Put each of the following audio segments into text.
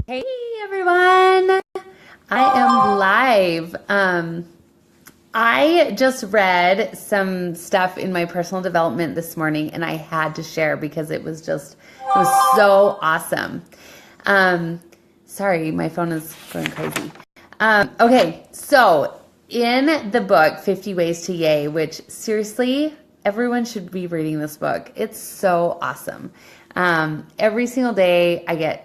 Hey everyone, I am live. I just read some stuff in my personal development this morning and I had to share because it was so awesome. Sorry, my phone is going crazy. Okay, so in the book, 50 Ways to Yay, which seriously, everyone should be reading this book. It's so awesome. Every single day I get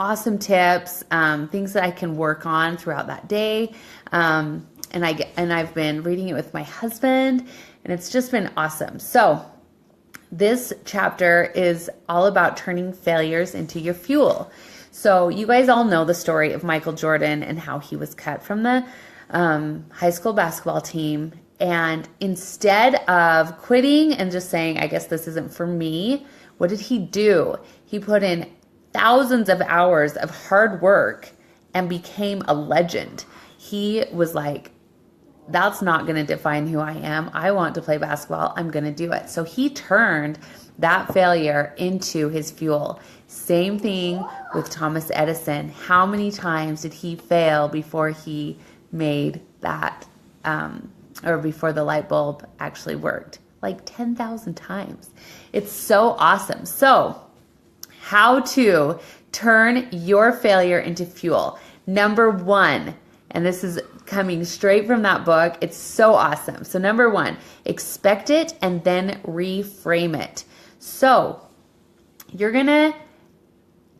awesome tips, things that I can work on throughout that day. And I've been reading it with my husband and it's just been awesome. So this chapter is all about turning failures into your fuel. So you guys all know the story of Michael Jordan and how he was cut from the high school basketball team. And instead of quitting and just saying, I guess this isn't for me, what did he do? He put in thousands of hours of hard work and became a legend. He was like, that's not going to define who I am. I want to play basketball. I'm going to do it. So he turned that failure into his fuel. Same thing with Thomas Edison. How many times did he fail before he made that, or before the light bulb actually worked? Like 10,000 times. It's so awesome. So how to turn your failure into fuel. Number one, and this is coming straight from that book. It's so awesome. So number one, expect it and then reframe it. So you're going to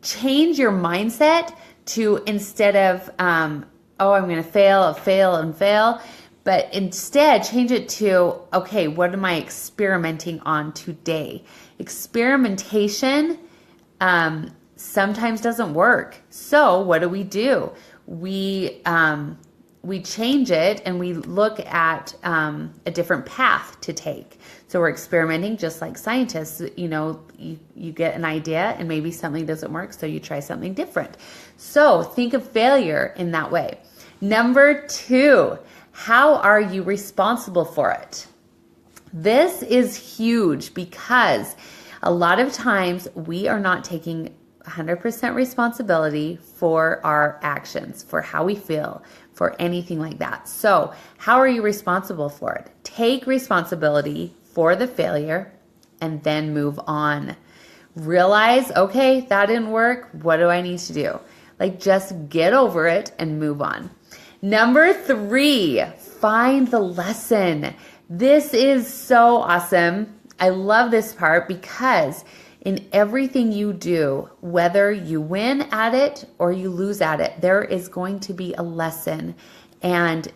change your mindset to, instead of, oh, I'm going to fail, but instead change it to, okay, what am I experimenting on today? Experimentation sometimes doesn't work. So what do? We change it and we look at a different path to take. So we're experimenting just like scientists. You know, you get an idea and maybe something doesn't work, so you try something different. So think of failure in that way. Number two, how are you responsible for it? This is huge because a lot of times we are not taking 100% responsibility for our actions, for how we feel, for anything like that. So how are you responsible for it? Take responsibility for the failure and then move on. Realize, okay, that didn't work. What do I need to do? Like, just get over it and move on. Number three, find the lesson. This is so awesome. I love this part because in everything you do, whether you win at it or you lose at it, there is going to be a lesson. And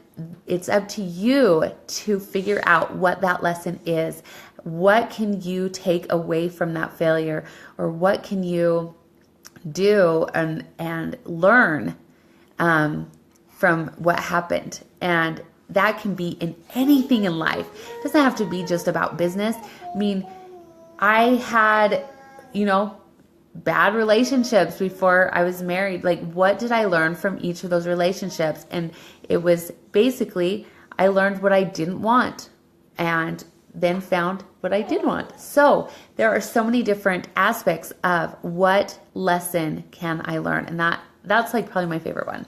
it's up to you to figure out what that lesson is. What can you take away from that failure? Or what can you do and learn from what happened? And that can be in anything in life. It doesn't have to be just about business. I mean, I had, bad relationships before I was married. Like, what did I learn from each of those relationships? And it was basically, I learned what I didn't want and then found what I did want. So there are so many different aspects of what lesson can I learn? And that's like probably my favorite one.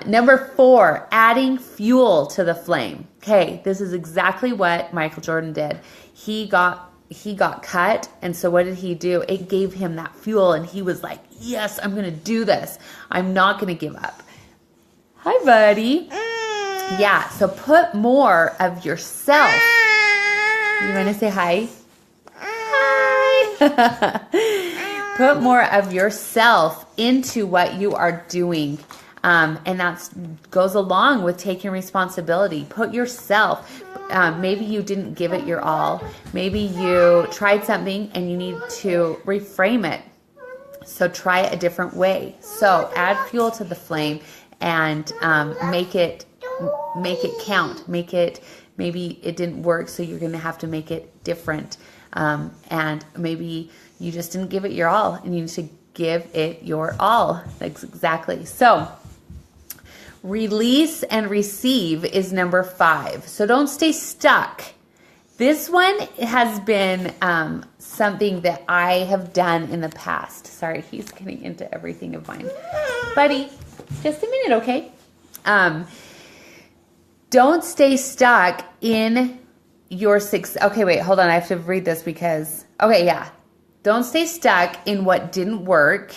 Number four, adding fuel to the flame. Okay, this is exactly what Michael Jordan did. He got cut, and so what did he do? It gave him that fuel, and he was like, yes, I'm going to do this. I'm not going to give up. Hi, buddy. Yeah, so put more of yourself. You want to say hi? Hi. Put more of yourself into what you are doing. And that goes along with taking responsibility. Put yourself, maybe you didn't give it your all. Maybe you tried something and you need to reframe it. So try it a different way. So add fuel to the flame and make it count. Maybe it didn't work, so you're going to have to make it different. And maybe you just didn't give it your all and you need to give it your all. Exactly. So release and receive is number 5. So don't stay stuck This one has been something that I have done in the past. Sorry, he's getting into everything of mine. Buddy, just a minute, okay? Don't stay stuck in your success. Okay, wait, hold on. I have to read this because, okay, yeah. Don't stay stuck in what didn't work.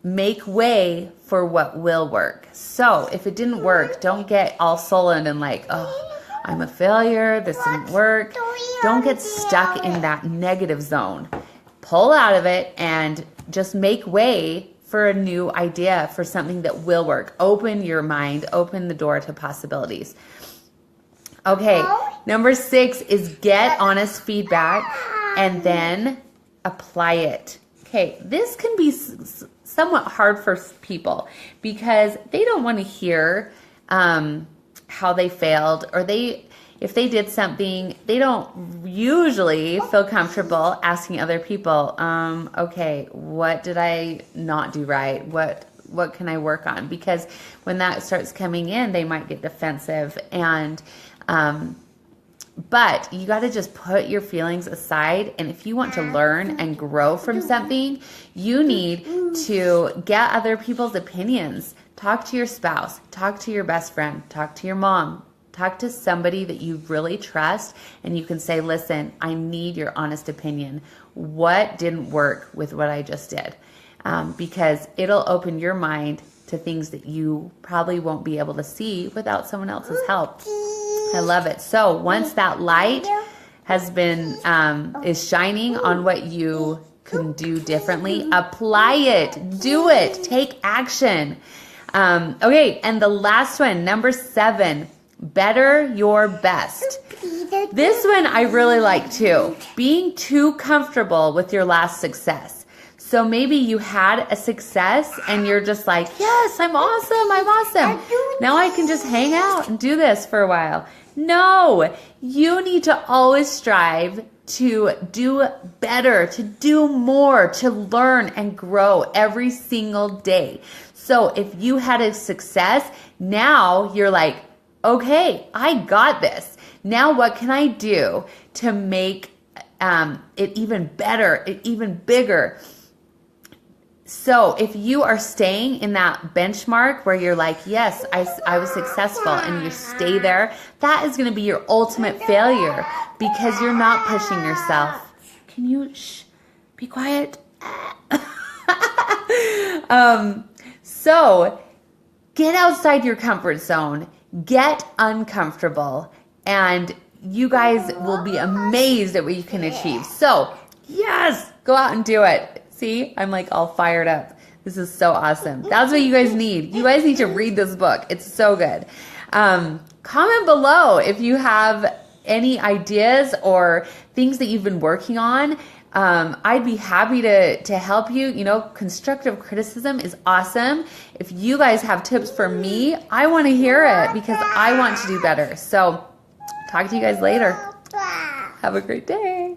Make way for what will work. So if it didn't work, don't get all sullen and like, oh, I'm a failure. This didn't work. Don't get stuck in that negative zone. Pull out of it and just make way for a new idea, for something that will work. Open your mind, open the door to possibilities. Okay, number 6 is get honest feedback and then apply it. Okay, this can be somewhat hard for people because they don't want to hear how they failed, or if they did something, they don't usually feel comfortable asking other people, okay, what did I not do right? What can I work on? Because when that starts coming in, they might get defensive. And but you got to just put your feelings aside. And if you want to learn and grow from something, you need to get other people's opinions. Talk to your spouse, talk to your best friend, talk to your mom, talk to somebody that you really trust, and you can say, listen, I need your honest opinion. What didn't work with what I just did? Because it'll open your mind to things that you probably won't be able to see without someone else's help. I love it. So once that light has been, is shining on what you can do differently, apply it, do it, take action. Okay, and the last one, number 7, better your best. This one I really like too. Being too comfortable with your last success. So maybe you had a success and you're just like, yes, I'm awesome. Now I can just hang out and do this for a while. No, you need to always strive to do better, to do more, to learn and grow every single day. So if you had a success, now you're like, okay, I got this. Now what can I do to make it even better, even bigger? So if you are staying in that benchmark where you're like, yes, I was successful, and you stay there, that is going to be your ultimate failure because you're not pushing yourself. Can you be quiet? So get outside your comfort zone, get uncomfortable, and you guys will be amazed at what you can achieve. So yes, go out and do it. See, I'm like all fired up. This is so awesome. That's what you guys need. You guys need to read this book. It's so good. Comment below if you have any ideas or things that you've been working on. I'd be happy to help you. You know, constructive criticism is awesome. If you guys have tips for me, I want to hear it because I want to do better. So talk to you guys later. Have a great day.